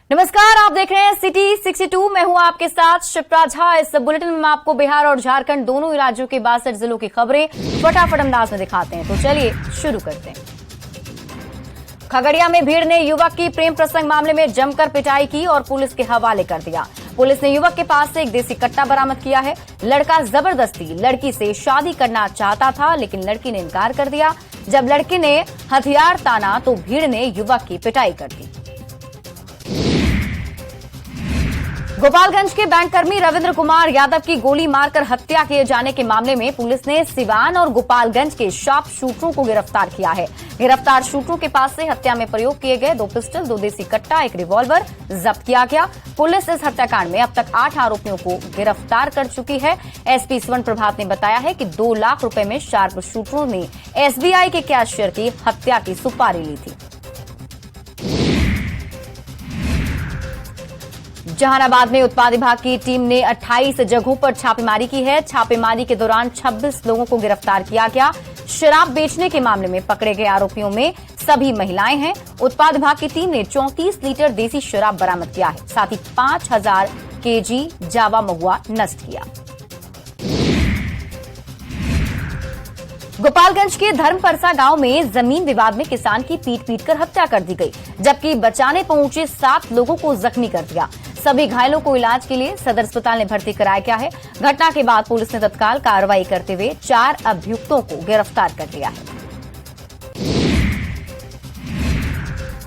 नमस्कार, आप देख रहे हैं सिटी 62। मैं हूं आपके साथ शिप्रा झा। इस बुलेटिन में आपको बिहार और झारखंड दोनों ही राज्यों के 62 जिलों की खबरें फटाफट अंदाज में दिखाते हैं। तो चलिए शुरू करते हैं। खगड़िया में भीड़ ने युवक की प्रेम प्रसंग मामले में जमकर पिटाई की और पुलिस के हवाले कर दिया। पुलिस ने युवक के पास से एक देसी कट्टा बरामद किया है। लड़का जबरदस्ती लड़की से शादी करना चाहता था, लेकिन लड़की ने इनकार कर दिया। जब लड़के ने हथियार ताना तो भीड़ ने युवक की पिटाई कर दी। गोपालगंज के बैंककर्मी रविंद्र कुमार यादव की गोली मारकर हत्या किए जाने के मामले में पुलिस ने सिवान और गोपालगंज के शार्प शूटरों को गिरफ्तार किया है। गिरफ्तार शूटरों के पास से हत्या में प्रयोग किए गए 2 पिस्टल, 2 देसी कट्टा, 1 रिवॉल्वर जब्त किया गया। पुलिस इस हत्याकांड में अब तक 8 आरोपियों को गिरफ्तार कर चुकी है। एसपी स्वर्ण प्रभात ने बताया है कि 2 लाख रुपए में शार्प शूटरों ने एसबीआई के कैशियर की हत्या की सुपारी ली थी। जहानाबाद में उत्पाद विभाग की टीम ने 28 जगहों पर छापेमारी की है। छापेमारी के दौरान 26 लोगों को गिरफ्तार किया गया। शराब बेचने के मामले में पकड़े गए आरोपियों में सभी महिलाएं हैं। उत्पाद विभाग की टीम ने 34 लीटर देसी शराब बरामद किया है। साथ ही 5000 केजी जावा महुआ नष्ट किया। गोपालगंज के धर्मपरसा गांव में जमीन विवाद में किसान की पीट कर हत्या कर दी गई, जबकि बचाने पहुंचे 7 लोगों को जख्मी कर दिया। सभी घायलों को इलाज के लिए सदर अस्पताल में भर्ती कराया गया है। घटना के बाद पुलिस ने तत्काल कार्रवाई करते हुए 4 अभियुक्तों को गिरफ्तार कर लिया है।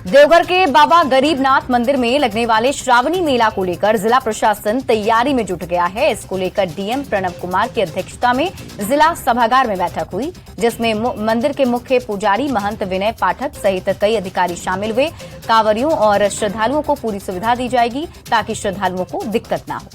देवघर के बाबा गरीबनाथ मंदिर में लगने वाले श्रावणी मेला को लेकर जिला प्रशासन तैयारी में जुट गया है। इसको लेकर डीएम प्रणव कुमार की अध्यक्षता में जिला सभागार में बैठक हुई, जिसमें मंदिर के मुख्य पुजारी महंत विनय पाठक सहित कई अधिकारी शामिल हुए। कांवरियों और श्रद्धालुओं को पूरी सुविधा दी जाएगी ताकि श्रद्धालुओं को दिक्कत न हो।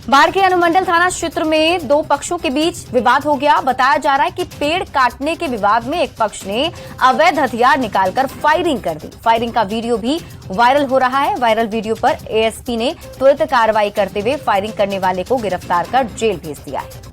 बाढ़ के अनुमंडल थाना क्षेत्र में 2 पक्षों के बीच विवाद हो गया। बताया जा रहा है कि पेड़ काटने के विवाद में एक पक्ष ने अवैध हथियार निकालकर फायरिंग कर दी। फायरिंग का वीडियो भी वायरल हो रहा है। वायरल वीडियो पर एएसपी ने तुरंत कार्रवाई करते हुए फायरिंग करने वाले को गिरफ्तार कर जेल भेज दिया है।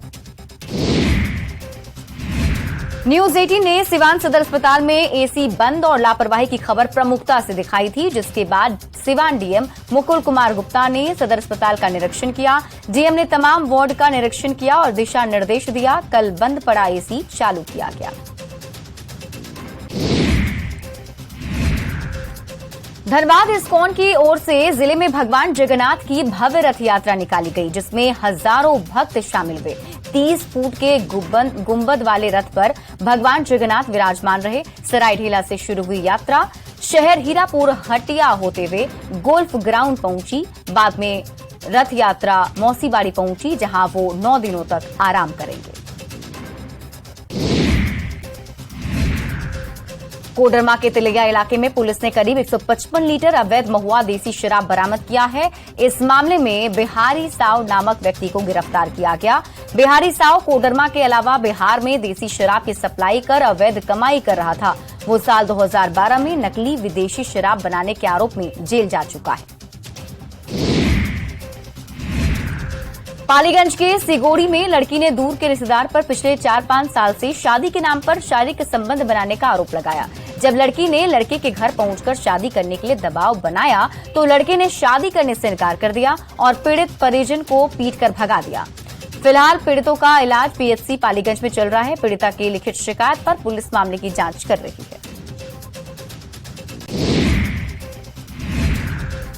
न्यूज 18 ने सिवान सदर अस्पताल में एसी बंद और लापरवाही की खबर प्रमुखता से दिखाई थी, जिसके बाद सिवान डीएम मुकुल कुमार गुप्ता ने सदर अस्पताल का निरीक्षण किया। डीएम ने तमाम वार्ड का निरीक्षण किया और दिशा निर्देश दिया। कल बंद पड़ा एसी चालू किया गया। धनबाद इस्कॉन की ओर से जिले में भगवान जगन्नाथ की भव्य रथ यात्रा निकाली गई, जिसमें हजारों भक्त शामिल हुए। 30 फुट के गुंबद वाले रथ पर भगवान जगन्नाथ विराजमान रहे। सरायढेला से शुरू हुई यात्रा शहर हीरापुर हटिया होते हुए गोल्फ ग्राउंड पहुंची। बाद में रथ यात्रा मौसीबाड़ी पहुंची, जहां वो 9 दिनों तक आराम करेंगे। कोडरमा के तिलैया इलाके में पुलिस ने करीब 155 लीटर अवैध महुआ देसी शराब बरामद किया है। इस मामले में बिहारी साव नामक व्यक्ति को गिरफ्तार किया गया। बिहारी साव कोडरमा के अलावा बिहार में देसी शराब की सप्लाई कर अवैध कमाई कर रहा था। वो साल 2012 में नकली विदेशी शराब बनाने के आरोप में जेल जा चुका है। पालीगंज के सिगोड़ी में लड़की ने दूर के रिश्तेदार पर पिछले 4-5 साल से शादी के नाम पर शारीरिक संबंध बनाने का आरोप लगाया। जब लड़की ने लड़के के घर पहुंचकर शादी करने के लिए दबाव बनाया तो लड़के ने शादी करने से इनकार कर दिया और पीड़ित परिजन को पीटकर भगा दिया। फिलहाल पीड़ितों का इलाज पीएचसी पालीगंज में चल रहा है। पीड़िता की लिखित शिकायत पर पुलिस मामले की जांच कर रही है।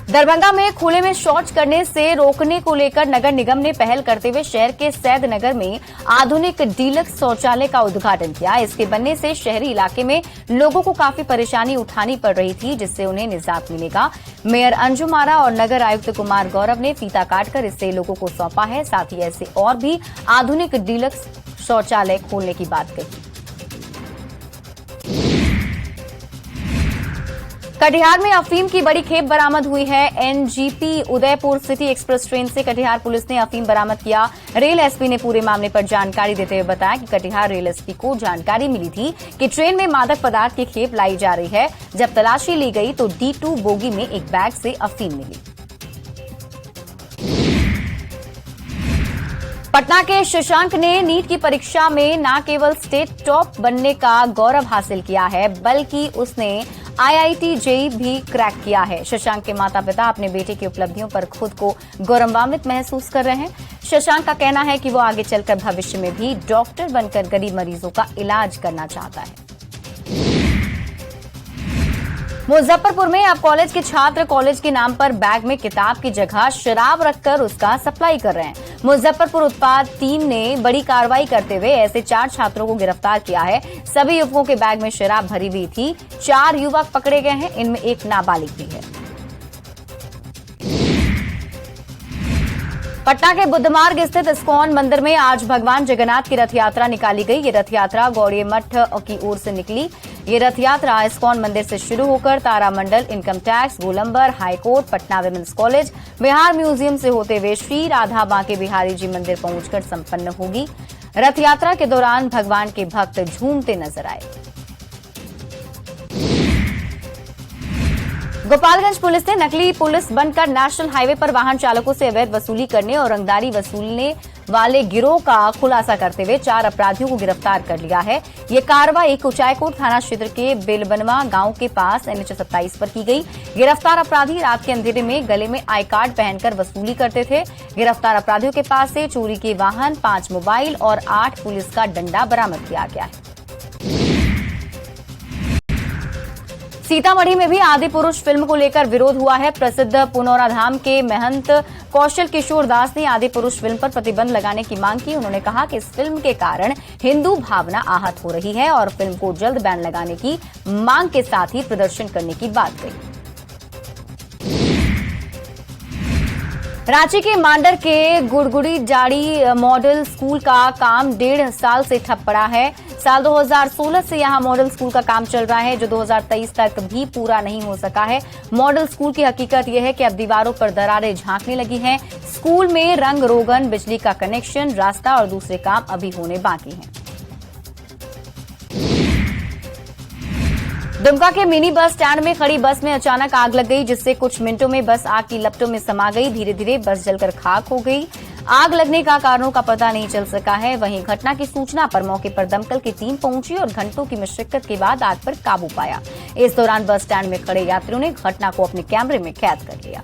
दरभंगा में खुले में शौच करने से रोकने को लेकर नगर निगम ने पहल करते हुए शहर के सैद नगर में आधुनिक डीलक्स शौचालय का उद्घाटन किया। इसके बनने से शहरी इलाके में लोगों को काफी परेशानी उठानी पड़ रही थी, जिससे उन्हें निजात मिलेगा। मेयर अंजुम आरा और नगर आयुक्त कुमार गौरव ने फीता काटकर इससे लोगों को सौंपा है। साथ ही ऐसे और भी आधुनिक डीलक्स शौचालय खोलने की बात कही। कटिहार में अफीम की बड़ी खेप बरामद हुई है। NGP Udaipur city express train से कटिहार पुलिस ने अफीम बरामद किया। रेल एसपी ने पूरे मामले पर जानकारी देते हुए बताया कि कटिहार रेल एसपी को जानकारी मिली थी कि ट्रेन में मादक पदार्थ की खेप लाई जा रही है। जब तलाशी ली गई तो D2 बोगी में एक बैग से अफीम मिली। पटना के शशांक ने नीट की परीक्षा में न केवल स्टेट टॉप बनने का गौरव हासिल किया है, बल्कि उसने आईआईटी जेईई भी क्रैक किया है। शशांक के माता पिता अपने बेटे की उपलब्धियों पर खुद को गौरवान्वित महसूस कर रहे हैं। शशांक का कहना है कि वो आगे चलकर भविष्य में भी डॉक्टर बनकर गरीब मरीजों का इलाज करना चाहता है। मुजफ्फरपुर में अब कॉलेज के छात्र कॉलेज के नाम पर बैग में किताब की जगह शराब रखकर उसका सप्लाई कर रहे हैं। मुजफ्फरपुर उत्पाद टीम ने बड़ी कार्रवाई करते हुए ऐसे 4 छात्रों को गिरफ्तार किया है। सभी युवकों के बैग में शराब भरी हुई थी। 4 युवक पकड़े गए हैं, इनमें एक नाबालिग भी है। पटना के बुद्धमार्ग स्थित इस्कॉन मंदिर में आज भगवान जगन्नाथ की रथ यात्रा निकाली गई। ये रथ यात्रा गौड़िया मठ की ओर से निकली। ये रथ यात्रा इस्कॉन मंदिर से शुरू होकर Taramandal, income tax, Golambar, high court, Patna women's college, Bihar museum से होते हुए श्री राधा बांके बिहारी जी मंदिर पहुंचकर संपन्न होगी। रथ यात्रा के दौरान भगवान के भक्त झूमते नजर आए। गोपालगंज पुलिस ने नकली पुलिस बनकर नेशनल हाईवे पर वाहन चालकों से अवैध वसूली करने और रंगदारी वसूलने वाले गिरोह का खुलासा करते हुए 4 अपराधियों को गिरफ्तार कर लिया है। ये कार्रवाई कुचायकोट थाना क्षेत्र के बेलबनवा गांव के पास NH 27 पर की गई। गिरफ्तार अपराधी रात के अंधेरे में गले में आई कार्ड पहनकर वसूली करते थे। गिरफ्तार अपराधियों के पास से चोरी के वाहन, 5 मोबाइल और 8 पुलिस का डंडा बरामद किया गया है। सीतामढ़ी में भी आदि पुरुष फिल्म को लेकर विरोध हुआ है। प्रसिद्ध पुनौराधाम के महंत कौशल किशोर दास ने आदि पुरुष फिल्म पर प्रतिबंध लगाने की मांग की। उन्होंने कहा कि इस फिल्म के कारण हिंदू भावना आहत हो रही है और फिल्म को जल्द बैन लगाने की मांग के साथ ही प्रदर्शन करने की बात कही। रांची के मांडर के गुड़गुड़ी जाड़ी मॉडल स्कूल का काम 1.5 साल से ठप पड़ा है। साल 2016 से यहां मॉडल स्कूल का काम चल रहा है, जो 2023 तक भी पूरा नहीं हो सका है। मॉडल स्कूल की हकीकत यह है कि अब दीवारों पर दरारें झांकने लगी हैं। स्कूल में रंग रोगन, बिजली का कनेक्शन, रास्ता और दूसरे काम अभी होने बाकी हैं। दुमका के मिनी बस स्टैंड में खड़ी बस में अचानक आग लग गई, जिससे कुछ मिनटों में बस आग की लपटों में समा गई। धीरे धीरे बस जलकर खाक हो गई। आग लगने का कारणों का पता नहीं चल सका है। वहीं घटना की सूचना पर मौके पर दमकल की टीम पहुंची और घंटों की मशक्कत के बाद आग पर काबू पाया। इस दौरान बस स्टैंड में खड़े यात्रियों ने घटना को अपने कैमरे में कैद कर लिया।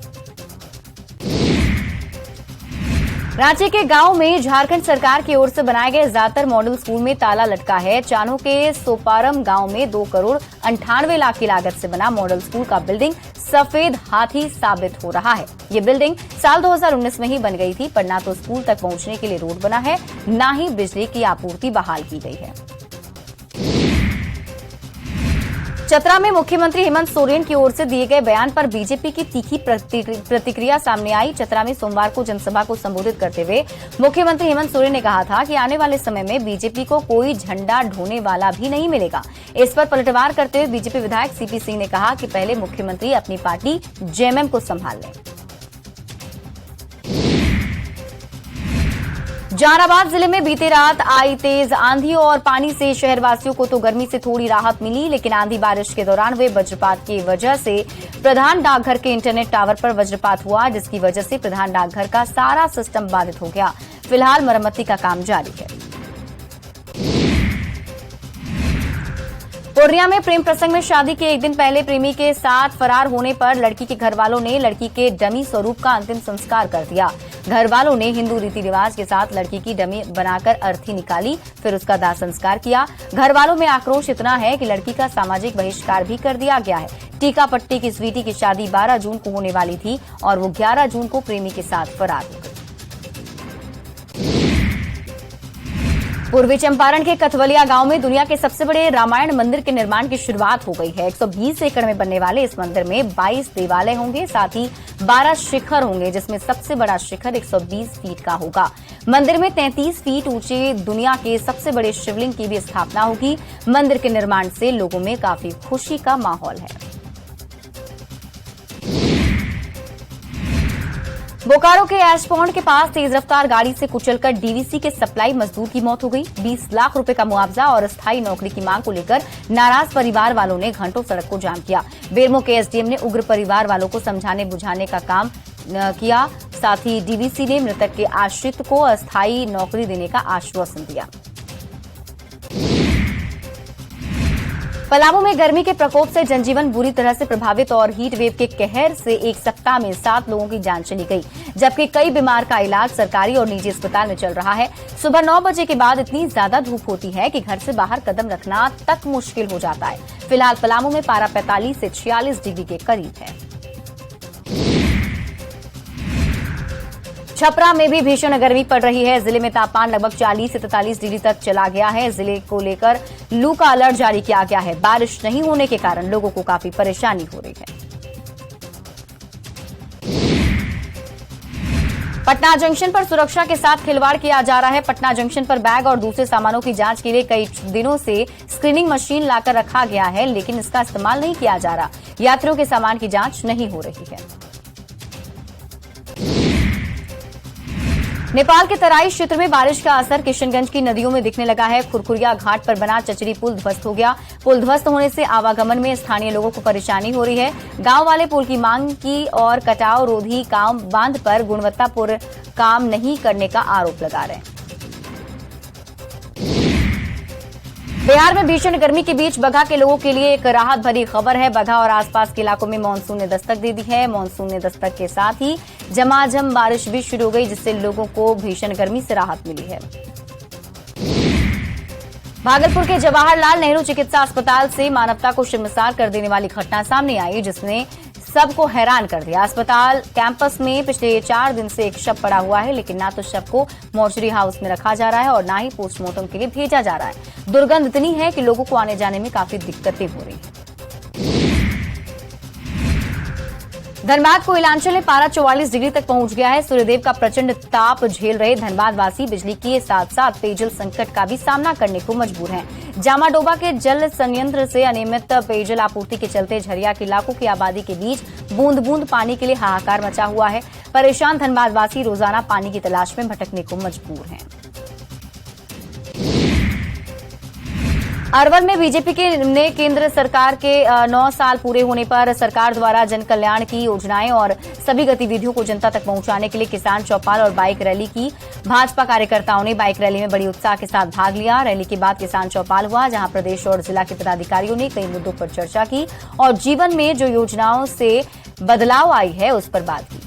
रांची के गांव में झारखंड सरकार की ओर से बनाए गए ज्यादातर मॉडल स्कूल में ताला लटका है। चानो के सोपारम गांव में 2 करोड़ 98 लाख की लागत से बना मॉडल स्कूल का बिल्डिंग सफेद हाथी साबित हो रहा है। ये बिल्डिंग साल 2019 में ही बन गई थी, पर न तो स्कूल तक पहुंचने के लिए रोड बना है, न ही बिजली की आपूर्ति बहाल की गई है। चतरा में मुख्यमंत्री हेमंत सोरेन की ओर से दिए गए बयान पर बीजेपी की तीखी प्रतिक्रिया सामने आई। चतरा में सोमवार को जनसभा को संबोधित करते हुए मुख्यमंत्री हेमंत सोरेन ने कहा था कि आने वाले समय में बीजेपी को कोई झंडा ढोने वाला भी नहीं मिलेगा। इस पर पलटवार करते हुए बीजेपी विधायक सीपी सिंह ने कहा कि पहले मुख्यमंत्री अपनी पार्टी जेएमएम को संभाल लें। जहानाबाद जिले में बीती रात आई तेज आंधी और पानी से शहरवासियों को तो गर्मी से थोड़ी राहत मिली, लेकिन आंधी बारिश के दौरान हुए वज्रपात की वजह से प्रधान डाकघर के इंटरनेट टावर पर वज्रपात हुआ, जिसकी वजह से प्रधान डाकघर का सारा सिस्टम बाधित हो गया। फिलहाल मरम्मती का काम जारी है। पूर्णिया में प्रेम प्रसंग में शादी के एक दिन पहले प्रेमी के साथ फरार होने पर लड़की के घर वालों ने लड़की के डमी स्वरूप का अंतिम संस्कार कर दिया। घर वालों ने हिंदू रीति रिवाज के साथ लड़की की डमी बनाकर अर्थी निकाली, फिर उसका दाह संस्कार किया। घर वालों में आक्रोश इतना है कि लड़की का सामाजिक बहिष्कार भी कर दिया गया है। टीका पट्टी की स्वीटी की शादी 12 जून को होने वाली थी और वो 11 जून को प्रेमी के साथ फरार हो गई। पूर्वी चंपारण के कथवलिया गांव में दुनिया के सबसे बड़े रामायण मंदिर के निर्माण की शुरुआत हो गई है। 120 एकड़ में बनने वाले इस मंदिर में 22 देवालय होंगे, साथ ही 12 शिखर होंगे, जिसमें सबसे बड़ा शिखर 120 फीट का होगा। मंदिर में 33 फीट ऊंचे दुनिया के सबसे बड़े शिवलिंग की भी स्थापना होगी। मंदिर के निर्माण से लोगों में काफी खुशी का माहौल है। बोकारो के एशपॉन्ड के पास तेज रफ्तार गाड़ी से कुचलकर डीवीसी के सप्लाई मजदूर की मौत हो गई। 20 लाख रुपए का मुआवजा और स्थायी नौकरी की मांग को लेकर नाराज परिवार वालों ने घंटों सड़क को जाम किया। बेरमो के एसडीएम ने उग्र परिवार वालों को समझाने बुझाने का काम किया। साथ ही डीवीसी ने मृतक के आश्रित को अस्थायी नौकरी देने का आश्वासन दिया। पलामू में गर्मी के प्रकोप से जनजीवन बुरी तरह से प्रभावित और हीट वेव के कहर से एक सप्ताह में 7 लोगों की जान चली गई, जबकि कई बीमार का इलाज सरकारी और निजी अस्पताल में चल रहा है। सुबह 9 बजे के बाद इतनी ज्यादा धूप होती है कि घर से बाहर कदम रखना तक मुश्किल हो जाता है। फिलहाल पलामू में पारा 45 से 46 डिग्री के करीब है। छपरा में भी भीषण गर्मी पड़ रही है। जिले में तापमान लगभग 40 से 43 डिग्री तक चला गया है। जिले को लेकर लू का अलर्ट जारी किया गया है। बारिश नहीं होने के कारण लोगों को काफी परेशानी हो रही है। पटना जंक्शन पर सुरक्षा के साथ खिलवाड़ किया जा रहा है। पटना जंक्शन पर बैग और दूसरे सामानों की जांच के लिए कई दिनों से स्क्रीनिंग मशीन लाकर रखा गया है, लेकिन इसका इस्तेमाल नहीं किया जा रहा। यात्रियों के सामान की जांच नहीं हो रही है। नेपाल के तराई क्षेत्र में बारिश का असर किशनगंज की नदियों में दिखने लगा है। खुरखुरिया घाट पर बना चचरी पुल ध्वस्त हो गया। पुल ध्वस्त होने से आवागमन में स्थानीय लोगों को परेशानी हो रही है। गांव वाले पुल की मांग की और कटाव रोधी काम बांध पर गुणवत्तापूर्ण काम नहीं करने का आरोप लगा रहे हैं। बिहार में भीषण गर्मी के बीच बगहा के लोगों के लिए एक राहत भरी खबर है। बगहा और आसपास के इलाकों में मानसून ने दस्तक दे दी है। मानसून ने दस्तक के साथ ही झमाझम बारिश भी शुरू हो गई, जिससे लोगों को भीषण गर्मी से राहत मिली है। भागलपुर के जवाहरलाल नेहरू चिकित्सा अस्पताल से मानवता को शर्मसार कर देने वाली घटना सामने आई, जिसने सबको हैरान कर दिया। अस्पताल कैंपस में पिछले 4 दिन से एक शव पड़ा हुआ है, लेकिन ना तो शव को मोर्चरी हाउस में रखा जा रहा है और ना ही पोस्टमार्टम के लिए भेजा जा रहा है। दुर्गंध इतनी है कि लोगों को आने जाने में काफी दिक्कतें हो रही हैं। धनबाद कोयलांचल में पारा 44 डिग्री तक पहुंच गया है। सूर्यदेव का प्रचंड ताप झेल रहे धनबाद वासी बिजली के साथ साथ पेयजल संकट का भी सामना करने को मजबूर हैं। जामाडोबा के जल संयंत्र से अनियमित पेयजल आपूर्ति के चलते झरिया के इलाकों की आबादी के बीच बूंद बूंद पानी के लिए हाहाकार मचा हुआ है। परेशान धनबाद वासी रोजाना पानी की तलाश में भटकने को मजबूर हैं। अरवल में बीजेपी ने केंद्र सरकार के 9 साल पूरे होने पर सरकार द्वारा जन कल्याण की योजनाएं और सभी गतिविधियों को जनता तक पहुंचाने के लिए किसान चौपाल और बाइक रैली की। भाजपा कार्यकर्ताओं ने बाइक रैली में बड़ी उत्साह के साथ भाग लिया। रैली के बाद किसान चौपाल हुआ, जहां प्रदेश और जिला के पदाधिकारियों ने कई मुद्दों पर चर्चा की और जीवन में जो योजनाओं से बदलाव आई है उस पर बात की।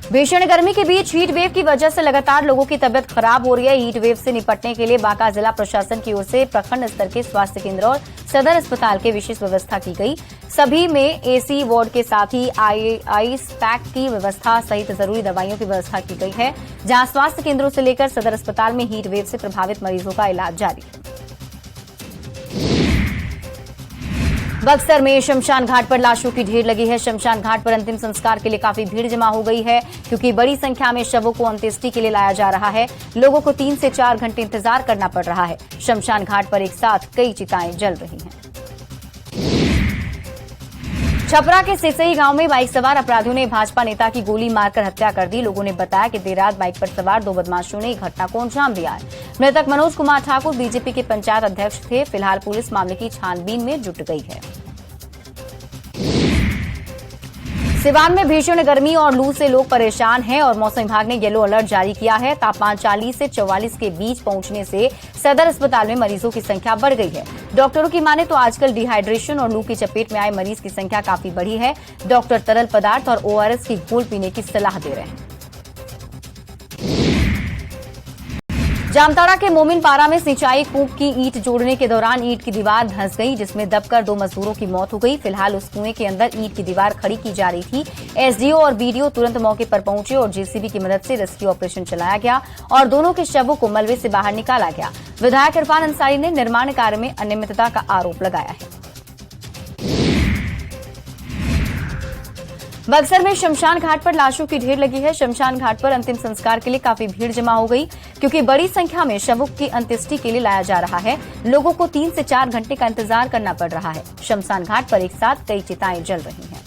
भीषण गर्मी के बीच हीट वेव की वजह से लगातार लोगों की तबियत खराब हो रही है। हीट वेव से निपटने के लिए बांका जिला प्रशासन की ओर से प्रखंड स्तर के स्वास्थ्य केंद्र और सदर अस्पताल की विशेष व्यवस्था की गई। सभी में एसी वार्ड के साथ ही आइस पैक की व्यवस्था सहित जरूरी दवाइयों की व्यवस्था की गई है, जहां स्वास्थ्य केंद्रों से लेकर सदर अस्पताल में हीट वेव से प्रभावित मरीजों का इलाज जारी है। बक्सर में शमशान घाट पर लाशों की ढेर लगी है। शमशान घाट पर अंतिम संस्कार के लिए काफी भीड़ जमा हो गई है, क्योंकि बड़ी संख्या में शवों को अंत्येष्टि के लिए लाया जा रहा है। लोगों को 3 से 4 घंटे इंतजार करना पड़ रहा है। शमशान घाट पर एक साथ कई चिताएं जल रही हैं। छपरा के सिसई गांव में बाइक सवार अपराधियों ने भाजपा नेता की गोली मारकर हत्या कर दी। लोगों ने बताया कि देर रात बाइक पर सवार 2 बदमाशों ने घटना को अंजाम दिया है। मृतक मनोज कुमार ठाकुर बीजेपी के पंचायत अध्यक्ष थे। फिलहाल पुलिस मामले की छानबीन में जुट गई है। सिवान में भीषण गर्मी और लू से लोग परेशान हैं और मौसम विभाग ने येलो अलर्ट जारी किया है। तापमान 40 से 44 के बीच पहुंचने से सदर अस्पताल में मरीजों की संख्या बढ़ गई है। डॉक्टरों की माने तो आजकल डिहाइड्रेशन और लू की चपेट में आए मरीज की संख्या काफी बढ़ी है। डॉक्टर तरल पदार्थ और ORS की घोल पीने की सलाह दे रहे हैं। जामताड़ा के मोमिनपारा में सिंचाई कूप की ईंट जोड़ने के दौरान ईंट की दीवार धंस गई, जिसमें दबकर 2 मजदूरों की मौत हो गई। फिलहाल उस कुएं के अंदर ईंट की दीवार खड़ी की जा रही थी। SDO और BDO तुरंत मौके पर पहुंचे और JCB की मदद से रेस्क्यू ऑपरेशन चलाया गया और दोनों के शवों को मलबे से बाहर निकाला गया। विधायक इरफान अंसारी ने निर्माण कार्य में अनियमितता का आरोप लगाया है। बक्सर में शमशान घाट पर लाशों की ढेर लगी है। शमशान घाट पर अंतिम संस्कार के लिए काफी भीड़ जमा हो गई, क्योंकि बड़ी संख्या में शवों की अंत्येष्टि के लिए लाया जा रहा है। लोगों को 3 से 4 घंटे का इंतजार करना पड़ रहा है। शमशान घाट पर एक साथ कई चिताएं जल रही हैं।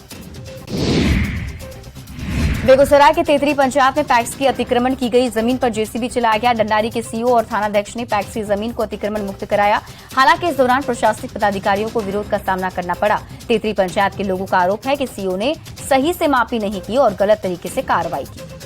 बेगूसराय के तेतरी पंचायत में पैक्स की अतिक्रमण की गई जमीन पर जेसीबी चलाया गया। डंडारी के सीओ और थानाध्यक्ष ने पैक्स की जमीन को अतिक्रमण मुक्त कराया। हालांकि इस दौरान प्रशासनिक पदाधिकारियों को विरोध का सामना करना पड़ा। तेतरी पंचायत के लोगों का आरोप है कि सीओ ने सही से मापी नहीं की और गलत तरीके से कार्रवाई की।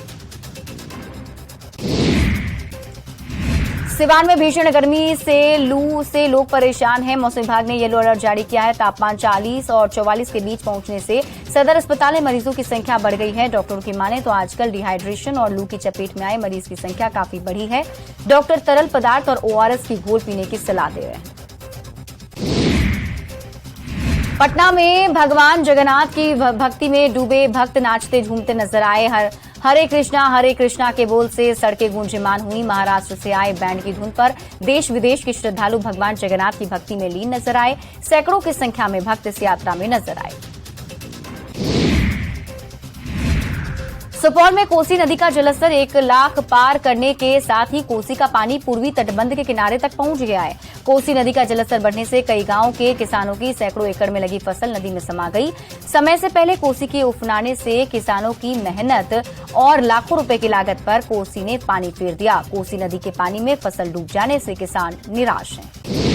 सिवान में भीषण गर्मी से लू से लोग परेशान हैं। मौसम विभाग ने येलो अलर्ट जारी किया है। तापमान 40 और 44 के बीच पहुंचने से सदर अस्पताल में मरीजों की संख्या बढ़ गई है। डॉक्टरों की माने तो आजकल डिहाइड्रेशन और लू की चपेट में आए मरीज की संख्या काफी बढ़ी है। डॉक्टर तरल पदार्थ और ओआरएस की घोल पीने की सलाह दे रहे हैं। पटना में भगवान जगन्नाथ की भक्ति में डूबे भक्त नाचते झूमते नजर आए। हरे कृष्णा के बोल से सड़कें गूंजयमान हुई। महाराष्ट्र से आए बैंड की धुन पर देश विदेश के श्रद्धालु भगवान जगन्नाथ की भक्ति में लीन नजर आए। सैकड़ों की संख्या में भक्त इस यात्रा में नजर आए। सुपौल में कोसी नदी का जलस्तर 1 लाख पार करने के साथ ही कोसी का पानी पूर्वी तटबंध के किनारे तक पहुंच गया है। कोसी नदी का जलस्तर बढ़ने से कई गांवों के किसानों की सैकड़ों एकड़ में लगी फसल नदी में समा गई। समय से पहले कोसी के उफनाने से किसानों की मेहनत और लाखों रुपए की लागत पर कोसी ने पानी फेर दिया। कोसी नदी के पानी में फसल डूब जाने से किसान निराश हैं।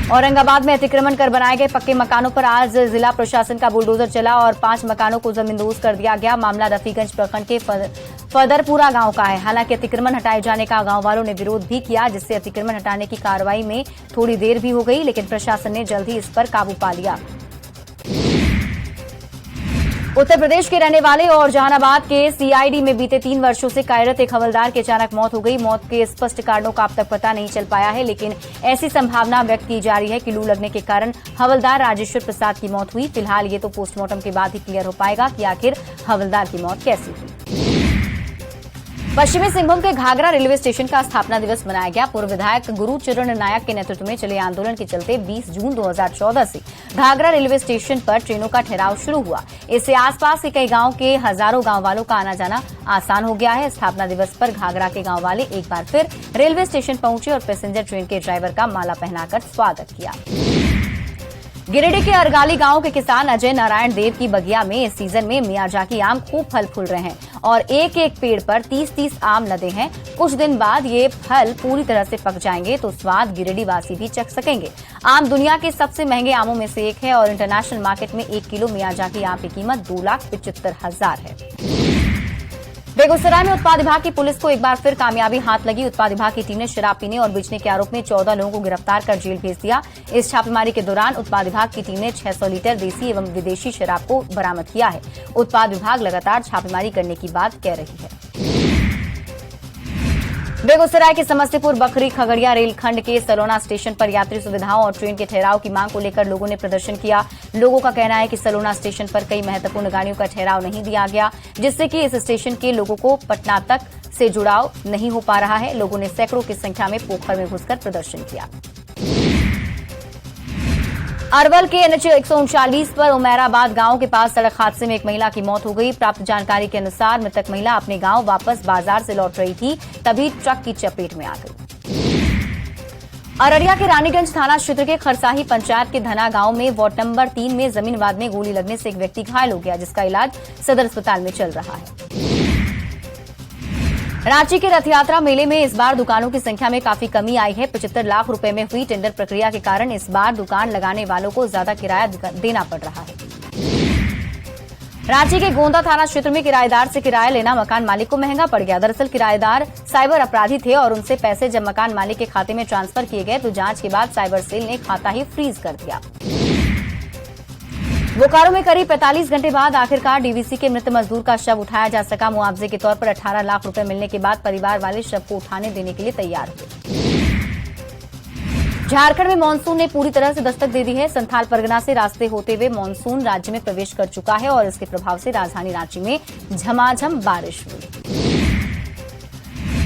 औरंगाबाद में अतिक्रमण कर बनाए गए पक्के मकानों पर आज जिला प्रशासन का बुलडोजर चला और 5 मकानों को जमींदोज कर दिया गया। मामला रफीगंज प्रखंड के फदरपुरा गांव का है। हालांकि अतिक्रमण हटाए जाने का गांव वालों ने विरोध भी किया, जिससे अतिक्रमण हटाने की कार्रवाई में थोड़ी देर भी हो गई, लेकिन प्रशासन ने जल्द ही इस पर काबू पा लिया। उत्तर प्रदेश के रहने वाले और जहानाबाद के सीआईडी में बीते 3 वर्षों से कार्यरत एक हवलदार की अचानक मौत हो गई। मौत के स्पष्ट कारणों का अब तक पता नहीं चल पाया है, लेकिन ऐसी संभावना व्यक्त की जा रही है कि लू लगने के कारण हवलदार राजेश्वर प्रसाद की मौत हुई। फिलहाल ये तो पोस्टमार्टम के बाद ही क्लियर हो पाएगा कि आखिर हवलदार की मौत कैसी हुई। पश्चिमी सिंहभूम के घाघरा रेलवे स्टेशन का स्थापना दिवस मनाया गया। पूर्व विधायक गुरुचरण नायक के नेतृत्व में चले आंदोलन के चलते 20 जून 2014 से घाघरा रेलवे स्टेशन पर ट्रेनों का ठहराव शुरू हुआ। इससे आसपास के कई गांव के हजारों गांव वालों का आना जाना आसान हो गया है। स्थापना दिवस पर घाघरा के गांव वाले एक बार फिर रेलवे स्टेशन पहुंचे और पैसेंजर ट्रेन के ड्राइवर का माला पहनाकर स्वागत किया। गिरिडीह के अरगाली गांव के किसान अजय नारायण देव की बगिया में इस सीजन में मियाजाकी आम खूब फल फूल रहे हैं और एक एक पेड़ पर 30-30 आम लदे हैं। कुछ दिन बाद ये फल पूरी तरह से पक जाएंगे तो स्वाद गिरिडीह वासी भी चख सकेंगे। आम दुनिया के सबसे महंगे आमों में से एक है और इंटरनेशनल मार्केट में 1 किलो मियाजाकी आम की कीमत 2,75,000 है। बेगूसराय में उत्पाद विभाग की पुलिस को एक बार फिर कामयाबी हाथ लगी। उत्पाद विभाग की टीम ने शराब पीने और बेचने के आरोप में 14 लोगों को गिरफ्तार कर जेल भेज दिया। इस छापेमारी के दौरान उत्पाद विभाग की टीम ने 600 लीटर देसी एवं विदेशी शराब को बरामद किया है। उत्पाद विभाग लगातार छापेमारी करने की बात कह रही है। बेगूसराय के समस्तीपुर बखरी खगड़िया रेलखंड के सलोना स्टेशन पर यात्री सुविधाओं और ट्रेन के ठहराव की मांग को लेकर लोगों ने प्रदर्शन किया। लोगों का कहना है कि सलोना स्टेशन पर कई महत्वपूर्ण गाड़ियों का ठहराव नहीं दिया गया, जिससे कि इस स्टेशन के लोगों को पटना तक से जुड़ाव नहीं हो पा रहा है। लोगों ने सैकड़ों की संख्या में पोखर में घुसकर प्रदर्शन किया। अरवल के NH 139 पर उमेराबाद गांव के पास सड़क हादसे में एक महिला की मौत हो गई। प्राप्त जानकारी के अनुसार मृतक महिला अपने गांव वापस बाजार से लौट रही थी, तभी ट्रक की चपेट में आ गई। अररिया के रानीगंज थाना क्षेत्र के खरसाही पंचायत के धना गांव में वार्ड नंबर 3 में जमीन विवाद में गोली लगने से एक व्यक्ति घायल हो गया, जिसका इलाज सदर अस्पताल में चल रहा है। रांची के रथ यात्रा मेले में इस बार दुकानों की संख्या में काफी कमी आई है। 75 लाख रुपए में हुई टेंडर प्रक्रिया के कारण इस बार दुकान लगाने वालों को ज्यादा किराया देना पड़ रहा है। रांची के गोंदा थाना क्षेत्र में किराएदार से किराया लेना मकान मालिक को महंगा पड़ गया। दरअसल किराएदार साइबर अपराधी थे और उनसे पैसे जब मकान मालिक के खाते में ट्रांसफर किए गए तो जांच के बाद साइबर सेल ने खाता ही फ्रीज कर दिया। बोकारो में करीब 45 घंटे बाद आखिरकार डीवीसी के मृत मजदूर का शव उठाया जा सका। मुआवजे के तौर पर 18 लाख रुपए मिलने के बाद परिवार वाले शव को उठाने देने के लिए तैयार हुए। झारखंड में मानसून ने पूरी तरह से दस्तक दे दी है। संथाल परगना से रास्ते होते हुए मानसून राज्य में प्रवेश कर चुका है और इसके प्रभाव से राजधानी रांची में झमाझम बारिश हुई।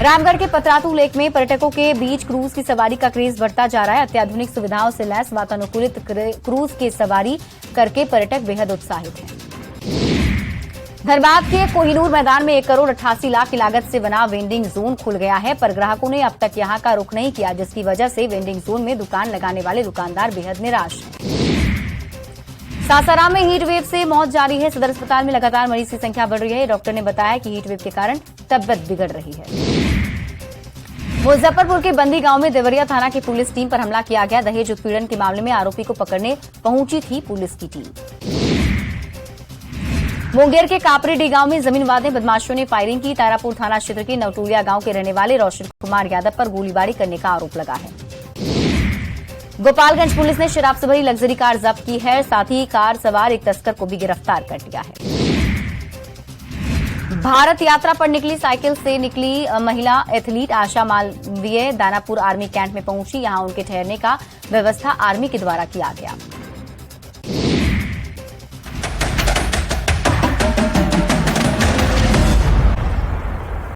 रामगढ़ के पतरातू लेक में पर्यटकों के बीच क्रूज की सवारी का क्रेज बढ़ता जा रहा है। अत्याधुनिक सुविधाओं से लैस वातानुकूलित क्रूज की सवारी करके पर्यटक बेहद उत्साहित हैं। धनबाद के कोहिनूर मैदान में 1 करोड़ 88 लाख की लागत से बना वेंडिंग जोन खुल गया है, पर ग्राहकों ने अब तक यहां का रुख नहीं किया, जिसकी वजह से वेंडिंग जोन में दुकान लगाने वाले दुकानदार बेहद निराश हैं। सासाराम में हीट वेव से मौत जारी है। सदर अस्पताल में लगातार मरीज की संख्या बढ़ रही है। डॉक्टर ने बताया कि हीट वेव के कारण तबियत बिगड़ रही है। मुजफ्फरपुर के बंदी गांव में देवरिया थाना की पुलिस टीम पर हमला किया गया। दहेज उत्पीड़न के मामले में आरोपी को पकड़ने पहुंची थी पुलिस की टीम। मुंगेर के कापरेडी गांव में जमीनवाद में बदमाशों ने फायरिंग की। तारापुर थाना क्षेत्र के नवटोलिया गांव के रहने वाले रोशन कुमार यादव पर गोलीबारी करने का आरोप लगा है। गोपालगंज पुलिस ने शराब से भरी लग्जरी कार जब्त की है। साथ ही कार सवार एक तस्कर को भी गिरफ्तार कर लिया है। भारत यात्रा पर निकली साइकिल से निकली महिला एथलीट आशा मालवीय दानापुर आर्मी कैंप में पहुंची। यहां उनके ठहरने का व्यवस्था आर्मी के द्वारा किया गया।